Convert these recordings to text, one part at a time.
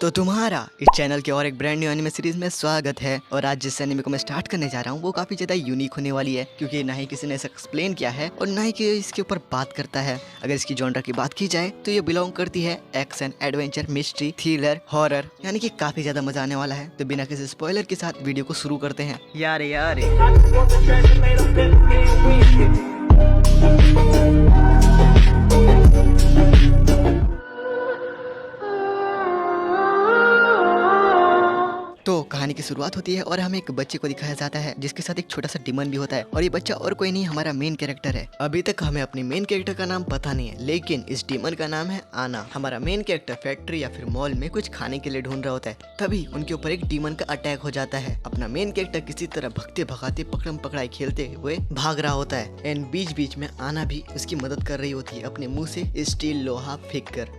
तो तुम्हारा इस चैनल के और एक ब्रांड न्यू एनिमे सीरीज में स्वागत है। और आज जिस एनिमे को मैं स्टार्ट करने जा रहा हूँ वो काफी ज्यादा यूनिक होने वाली है, क्योंकि ना ही किसी ने इसे एक्सप्लेन किया है और ना ही कि इसके ऊपर बात करता है। अगर इसकी जॉनर की बात की जाए तो ये बिलोंग करती है action, adventure, mystery, thriller, horror, यानी कि काफी ज्यादा मजा आने वाला है। तो बिना किसी स्पॉइलर के साथ वीडियो को शुरू करते हैं। यार तो कहानी की शुरुआत होती है और हमें एक बच्चे को दिखाया जाता है जिसके साथ एक छोटा सा डीमन भी होता है। और ये बच्चा और कोई नहीं, हमारा मेन कैरेक्टर है। अभी तक हमें अपने मेन कैरेक्टर का नाम पता नहीं है, लेकिन इस डीमन का नाम है आना। हमारा मेन कैरेक्टर फैक्ट्री या फिर मॉल में कुछ खाने के लिए ढूंढ रहा होता है, तभी उनके ऊपर एक डीमन का अटैक हो जाता है। अपना मेन कैरेक्टर किसी तरह भगते भगाते पकड़म पकड़ाई खेलते हुए भाग रहा होता है। एंड बीच बीच में आना भी उसकी मदद कर रही होती है अपने मुंह से स्टील लोहा फेंक कर।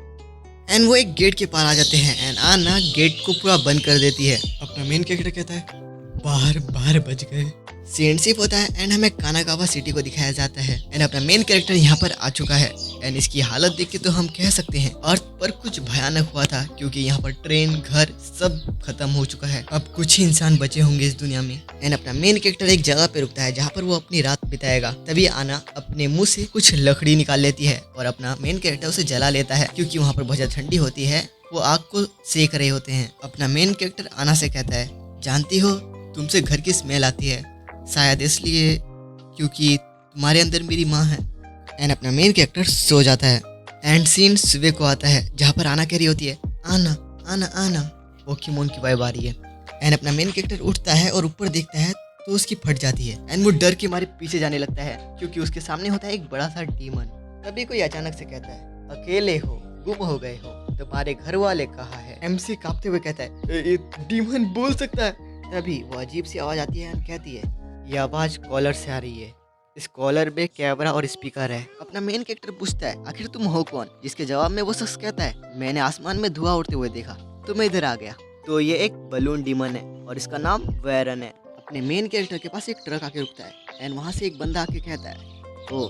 एंड वो एक गेट के पार आ जाते हैं एंड आना गेट को पूरा बंद कर देती है। अपना मेन कैरेक्टर कहता है बाहर बाहर बच गए। सीन शिफ्ट होता है एंड हमें कानागावा सिटी को दिखाया जाता है। एंड अपना मेन कैरेक्टर यहाँ पर आ चुका है। एंड इसकी हालत देख के तो हम कह सकते हैं अर्थ पर कुछ भयानक हुआ था, क्योंकि यहाँ पर ट्रेन, घर सब खत्म हो चुका है। अब कुछ ही इंसान बचे होंगे इस दुनिया में। एंड अपना मेन कैरेक्टर एक जगह पे रुकता है जहाँ पर वो अपनी रात बिताएगा। तभी आना अपने मुंह से कुछ लकड़ी निकाल लेती है और अपना मेन कैरेक्टर उसे जला लेता है, क्योंकि वहाँ पर बहुत ज्यादा ठंडी होती है। वो आग को सेक रहे होते हैं। अपना मेन कैरेक्टर आना से कहता है जानती हो तुमसे घर की स्मेल आती है, शायद इसलिए क्योंकि तुम्हारे अंदर मेरी माँ है। एंड अपना मेन कैरेक्टर सो जाता है। एंड सीन सुबह को आता है जहाँ पर आना कह रही होती है आना आना आना। पोकेमोन की वाइब आ रही है। एंड अपना मेन कैरेक्टर उठता है और ऊपर देखता है तो उसकी फट जाती है। एंड वो डर के मारे पीछे जाने लगता है, क्योंकि उसके सामने होता है एक बड़ा सा डीमन। तभी कोई अचानक से कहता है अकेले हो, गुम हो गए हो, तुम्हारे घर वाले कहाँ है। एमसी कांपते हुए कहता है डीमन बोल सकता है। तभी वो अजीब सी आवाज आती है एंड कहती है ये आवाज कॉलर से आ रही है। इस कॉलर में कैमरा और स्पीकर है। अपना मेन कैरेक्टर पूछता है आखिर तुम हो कौन, जिसके जवाब में वो शख्स कहता है मैंने आसमान में धुआं उड़ते हुए देखा तो मैं इधर आ गया। तो ये एक बलून डीमन है और इसका नाम वैरन है। अपने मेन कैरेक्टर के पास एक ट्रक आके रुकता है एंड वहाँ से एक बंदा आके कहता है ओ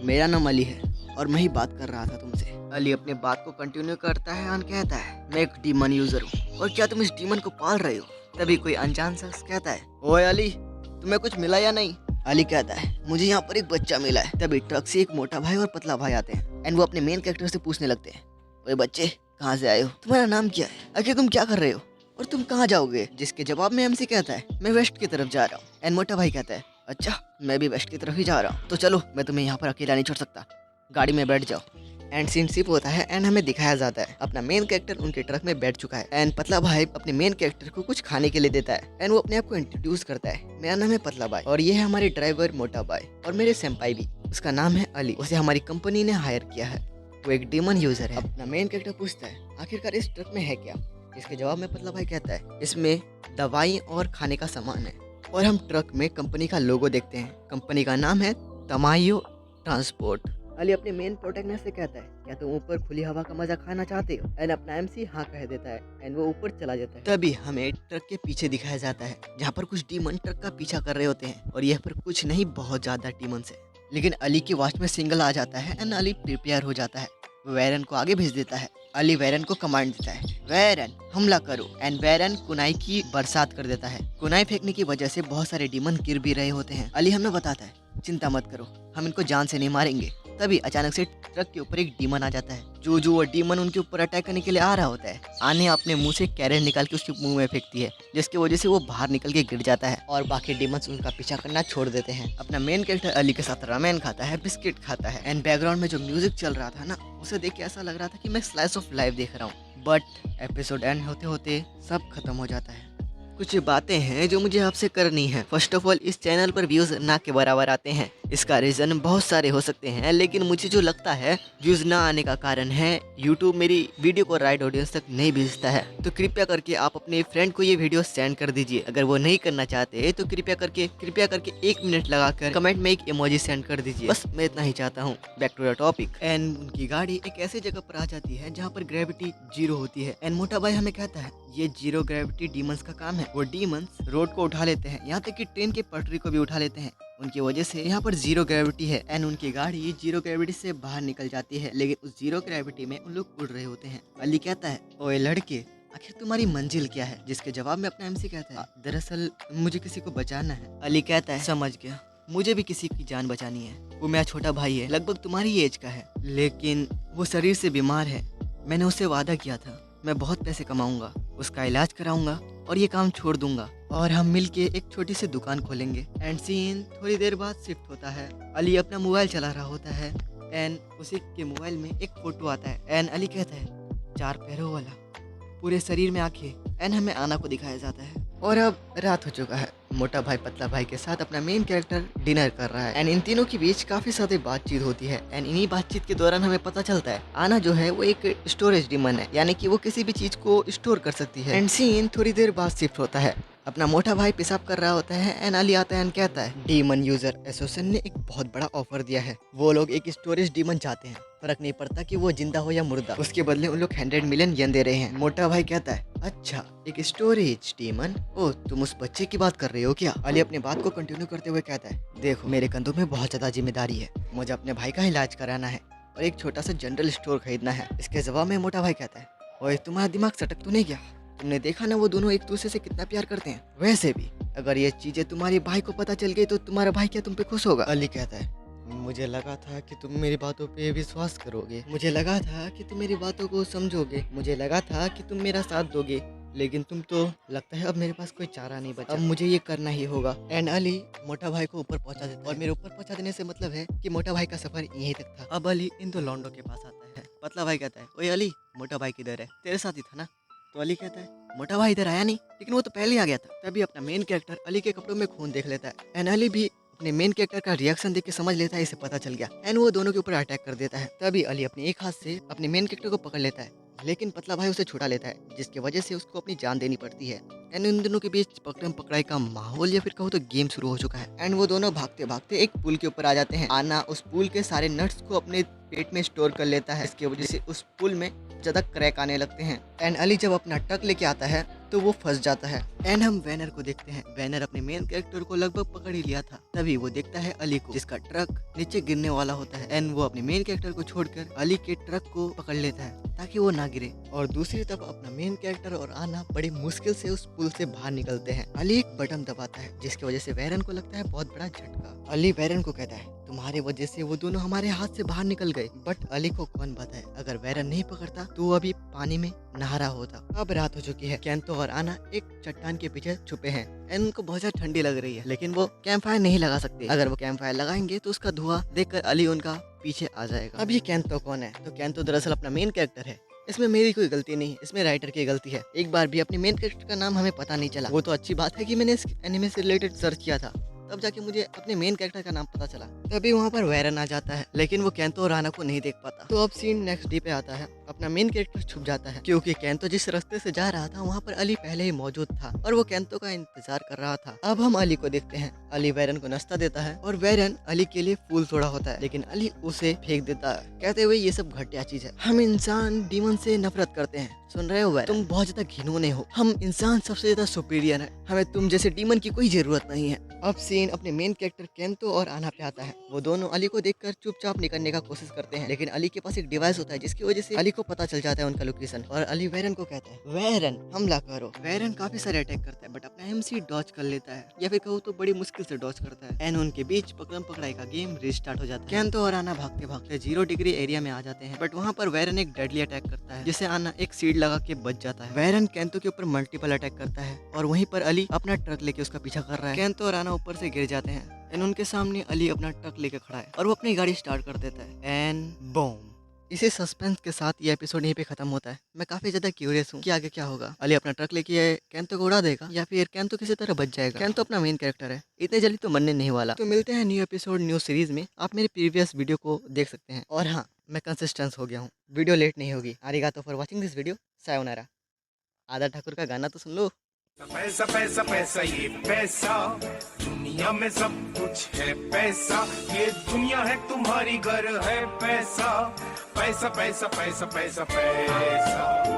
मेरा नाम अली है और मैं ही बात कर रहा था तुमसे। अली अपने बात को कंटिन्यू करता है और कहता है मैं एक डीमन यूजर हूँ और क्या तुम इस डीमन को पाल रहे हो। तभी कोई अनजान शख्स कहता है ओए अली तुम्हें कुछ मिला या नहीं। अली कहता है मुझे यहाँ पर एक बच्चा मिला है। तभी ट्रक से एक मोटा भाई और पतला भाई आते हैं एंड वो अपने मेन कैरेक्टर से पूछने लगते हैं ओए बच्चे कहाँ से आए हो, तुम्हारा नाम क्या है, आखिर तुम क्या कर रहे हो और तुम कहाँ जाओगे। जिसके जवाब में एमसी कहता है मैं वेस्ट की तरफ जा रहा हूँ। एंड मोटा भाई कहता है अच्छा मैं भी वेस्ट की तरफ ही जा रहा हूँ, तो चलो मैं तुम्हें यहाँ पर अकेला नहीं छोड़ सकता, गाड़ी में बैठ जाओ। एंड सीन शिफ्ट होता है एंड हमें दिखाया जाता है अपना मेन कैरेक्टर उनके ट्रक में बैठ चुका है। एंड पतला भाई अपने मेन कैरेक्टर को कुछ खाने के लिए देता है एंड वो अपने आप को इंट्रोड्यूस करता है मेरा नाम है पतला भाई और ये है हमारे ड्राइवर मोटा भाई और मेरे सेम्पाई भी, उसका नाम है अली, उसे हमारी कंपनी ने हायर किया है, वो एक डीमन यूजर है। अपना मेन कैरेक्टर पूछता है आखिरकार इस ट्रक में है क्या। इसके जवाब में पतला भाई कहता है इसमें दवाई और खाने का सामान है। और हम ट्रक में कंपनी का लोगो देखते हैं, कंपनी का नाम है तमायो ट्रांसपोर्ट। अली अपने मेन प्रोटैगनिस्ट से कहता है क्या तुम ऊपर खुली हवा का मजा खाना चाहते हो। एंड अपना एमसी हाँ कह देता है एंड वो ऊपर चला जाता है। तभी हमें ट्रक के पीछे दिखाया जाता है जहाँ पर कुछ डीमन ट्रक का पीछा कर रहे होते हैं और यह पर कुछ नहीं बहुत ज्यादा डीमन है। लेकिन अली की वॉच में सिंगल आ जाता है एंड अली प्रिपेयर हो जाता है, वैरन को आगे भेज देता है। अली वैरन को कमांड देता है वैरन हमला करो एंड वैरन कुनाई की बरसात कर देता है। कुनाई फेंकने की वजह से बहुत सारे डीमन गिर भी रहे होते हैं। अली हमें बताता है चिंता मत करो हम इनको जान से नहीं मारेंगे। तभी अचानक से ट्रक के ऊपर एक डीमन आ जाता है। जो वो डीमन उनके ऊपर अटैक करने के लिए आ रहा होता है आने अपने मुंह से कैरेट निकाल के उसके मुंह में फेंकती है, जिसकी वजह से वो बाहर निकल के गिर जाता है और बाकी डीमंस उनका पीछा करना छोड़ देते हैं। अपना मेन कैरेक्टर अली के साथ रामेन खाता है, बिस्किट खाता है। एंड बैकग्राउंड में जो म्यूजिक चल रहा था ना उसे देख के ऐसा लग रहा था कि मैं स्लाइस ऑफ लाइफ देख रहा हूँ। बट एपिसोड एंड होते होते सब खत्म हो जाता है। कुछ बातें हैं जो मुझे आपसे करनी है। फर्स्ट ऑफ ऑल इस चैनल पर व्यूज ना के बराबर आते हैं, इसका रीजन बहुत सारे हो सकते हैं, लेकिन मुझे जो लगता है व्यूज ना आने का कारण है यूट्यूब मेरी वीडियो को राइट ऑडियंस तक नहीं भेजता है। तो कृपया करके आप अपने फ्रेंड को ये वीडियो सेंड कर दीजिए। अगर वो नहीं करना चाहते तो कृपया करके 1 मिनट लगाकर कमेंट में एक इमोजी सेंड कर दीजिए। बस मैं इतना ही चाहता हूँ। Back to the topic. And उनकी गाड़ी एक ऐसे जगह पर आ जाती है जहाँ पर ग्रेविटी 0 होती है। एंड मोटा भाई हमें कहता है ये 0 ग्रेविटी डीमंस का काम है। वो डीमंस रोड को उठा लेते हैं, यहाँ तक कि ट्रेन की पटरी को भी उठा लेते हैं। उनकी वजह से यहाँ पर 0 ग्रेविटी है एंड उनकी गाड़ी 0 ग्रेविटी से बाहर निकल जाती है, लेकिन उस 0 ग्रेविटी में उन लोग उड़ रहे होते हैं। अली कहता है ओए लड़के आखिर तुम्हारी मंजिल क्या है? जिसके जवाब में अपना एमसी कहता है, दरअसल मुझे किसी को बचाना है। अली कहता है, समझ गया, मुझे भी किसी की जान बचानी है। वो मेरा छोटा भाई है, लगभग तुम्हारी एज का है, लेकिन वो शरीर से बीमार है। मैंने उससे वादा किया था, मैं बहुत पैसे कमाऊंगा, उसका इलाज कराऊंगा और ये काम छोड़ दूंगा और हम मिलके एक छोटी सी दुकान खोलेंगे। एंड सीन थोड़ी देर बाद शिफ्ट होता है। अली अपना मोबाइल चला रहा होता है एंड उसी के मोबाइल में एक फोटो आता है एंड अली कहता है, 4 पैरों वाला, पूरे शरीर में आंखें। एंड हमें आना को दिखाया जाता है और अब रात हो चुका है। मोटा भाई पतला भाई के साथ अपना मेन कैरेक्टर डिनर कर रहा है एंड इन तीनों के बीच काफी सारी बातचीत होती है एंड इन्हीं बातचीत के दौरान हमें पता चलता है आना जो है वो एक स्टोरेज डीमन है, यानी कि वो किसी भी चीज को स्टोर कर सकती है। एंड सीन थोड़ी देर बाद शिफ्ट होता है। अपना मोटा भाई पेशाब कर रहा होता है एंड अली आता है एंड कहता है, डीमन यूजर एसोसिएशन ने एक बहुत बड़ा ऑफर दिया है। वो लोग एक स्टोरेज डीमन चाहते हैं, फर्क नहीं पड़ता कि वो जिंदा हो या मुर्दा, उसके बदले उन लोग 100 मिलियन येन दे रहे हैं। मोटा भाई कहता है, अच्छा एक स्टोरेज डीमन, ओ तुम उस बच्चे की बात कर रहे हो क्या? अली अपनी बात को कंटिन्यू करते हुए कहता है, देखो मेरे कंधों में बहुत ज्यादा जिम्मेदारी है, मुझे अपने भाई का इलाज कराना है और एक छोटा सा जनरल स्टोर खरीदना है। इसके जवाब में मोटा भाई कहता है, ओए तुम्हारा दिमाग सटक तो नहीं गया? तुमने देखा ना वो दोनों एक दूसरे से कितना प्यार करते हैं। वैसे भी अगर ये चीजें तुम्हारे भाई को पता चल गई तो तुम्हारा भाई क्या तुम पे खुश होगा? अली कहता है, मुझे लगा था कि तुम मेरी बातों पे विश्वास करोगे, मुझे लगा था कि तुम मेरी बातों को समझोगे, मुझे लगा था कि तुम मेरा साथ दोगे, लेकिन तुम तो, लगता है अब मेरे पास कोई चारा नहीं बचा, अब मुझे ये करना ही होगा। एंड अली मोटा भाई को ऊपर पहुंचा देता है और मेरे ऊपर पहुंचा देने से मतलब है कि मोटा भाई का सफर यहीं तक था। अब अली इन 2 लौंडों के पास आता है। पतला भाई कहता है, ओए अली, मोटा भाई किधर है? तेरे साथ ही था ना? तो अली कहता है, मोटा भाई इधर आया नहीं, लेकिन वो तो पहले ही आ गया था। तभी अपना मेन कैरेक्टर अली के कपड़ों में खून देख लेता है एंड अली भी अपने मेन कैरेक्टर का रिएक्शन देख के समझ लेता है इसे पता चल गया एंड वो दोनों के ऊपर अटैक कर देता है। तभी अली अपने एक हाथ से अपने मेन कैरेक्टर को पकड़ लेता है, लेकिन पतला भाई उसे छुड़ा लेता है, जिसकी वजह से उसको अपनी जान देनी पड़ती है। एंड इन दोनों के बीच पकड़म पकड़ाई का माहौल या फिर कहूँ तो गेम शुरू हो चुका है एंड वो दोनों भागते भागते एक पुल के ऊपर आ जाते हैं। आना उस पुल के सारे नट्स को अपने पेट में स्टोर कर लेता है, इसकी वजह से उस पुल में ज्यादा क्रैक आने लगते हैं एंड अली जब अपना ट्रक लेके आता है तो वो फंस जाता है। एंड हम वैनर को देखते हैं। वैनर अपने मेन कैरेक्टर को लगभग पकड़ ही लिया था, तभी वो देखता है अली को, जिसका ट्रक नीचे गिरने वाला होता है एंड वो अपने मेन कैरेक्टर को छोड़कर अली के ट्रक को पकड़ लेता है ताकि वो ना गिरे। और दूसरी तरफ अपना मेन कैरेक्टर और आना बड़ी मुश्किल से उस पुल से बाहर निकलते हैं। अली एक बटन दबाता है जिसकी वजह से वैरन को लगता है बहुत बड़ा झटका। अली वैरन को कहता है, तुम्हारी वजह से वो दोनों हमारे हाथ से बाहर निकल गए। बट अली को कौन बताए, अगर वैरन नहीं पकड़ता तो वो अभी पानी में नहा रहा होता। अब रात हो चुकी है। केंतो और आना एक चट्टान के पीछे छुपे हैं एंड उनको बहुत ज्यादा ठंडी लग रही है, लेकिन वो कैंप फायर नहीं लगा सकते। अगर वो कैंप फायर लगाएंगे तो उसका धुआं देखकर अली उनका पीछे आ जाएगा। अब ये केंतो कौन है? तो केंतो दरअसल अपना मेन कैरेक्टर है। इसमें मेरी कोई गलती नहीं है, इसमें राइटर की गलती है। एक बार भी अपने मेन कैरेक्टर का नाम हमें पता नहीं चला। वो तो अच्छी बात है कि मैंने इस एनिमे से रिलेटेड सर्च किया था, तब जाके मुझे अपने मेन कैरेक्टर का नाम पता चला। तभी वहाँ पर वैरन आ जाता है, लेकिन वो केंतो और आना को नहीं देख पाता। तो अब सीन नेक्स्ट डे पे आता है। अपना मेन कैरेक्टर छुप जाता है क्योंकि केंतो जिस रास्ते से जा रहा था वहाँ पर अली पहले ही मौजूद था और वो केंतो का इंतजार कर रहा था। अब हम अली को देखते हैं। अली वैरन को नाश्ता देता है और वैरन अली के लिए फूल तोड़ा होता है, लेकिन अली उसे फेंक देता है कहते हुए ये सब घटिया चीज है। हम इंसान डीमन से नफरत करते हैं, सुन रहे हो वैरन? तुम बहुत ज्यादा घिनौने हो। हम इंसान सबसे ज्यादा सुपीरियर है, हमें तुम जैसे डीमन की कोई जरूरत नहीं है। अब सीन अपने मेन कैरेक्टर केंतो और आना पे आता है। वो दोनों अली को देखकर चुपचाप निकलने का कोशिश करते हैं, लेकिन अली के पास एक डिवाइस होता है जिसकी वजह से अली को पता चल जाता है उनका लोकेशन और अली वैरन को कहता है, वैरन हमला करो। वैरन काफी सारे अटैक करता है बट अपना एमसी डॉज कर लेता है, या फिर कहूँ तो बड़ी मुश्किल से डॉज करता है एंड उनके बीच पकड़म पकड़ाई का गेम रिस्टार्ट हो जाता है। केंतो और आना भागते भागते 0 डिग्री एरिया में आ जाते हैं, बट वहाँ पर वैरन एक डेडली अटैक करता है जिसे आना एक सीड लगा के बच जाता है। वैरन केंतो के ऊपर मल्टीपल अटैक करता है और वहीं पर अली अपना ट्रक लेके उसका पीछा कर रहा है। केंतो और आना ऊपर से गिर जाते हैं एंड उनके सामने अली अपना ट्रक लेके खड़ा है और वो अपनी गाड़ी स्टार्ट कर देता है एंड बूम। इसी सस्पेंस के साथ ये एपिसोड यहीं पे खत्म होता है। मैं काफी ज्यादा क्यूरियस हूँ कि आगे क्या होगा। अली अपना ट्रक लेके केंतो को उड़ा देगा या फिर केंतो किसी तरह बच जाएगा। केंतो अपना मेन कैरेक्टर है, इतने जल्दी तो मरने नहीं वाला। तो मिलते हैं न्यू एपिसोड न्यू सीरीज में। आप मेरे प्रीवियस वीडियो को देख सकते हैं। और हाँ, मैं कंसिस्टेंस हो गया हूँ, वीडियो लेट नहीं होगी। आरिगातो फॉर वॉचिंग दिस वीडियो। सायोनारा। आदर ठाकुर का गाना तो सुन लो। पैसा पैसा पैसा ये पैसा, दुनिया में सब कुछ है पैसा। ये दुनिया है तुम्हारी घर है पैसा। पैसा पैसा पैसा पैसा पैसा।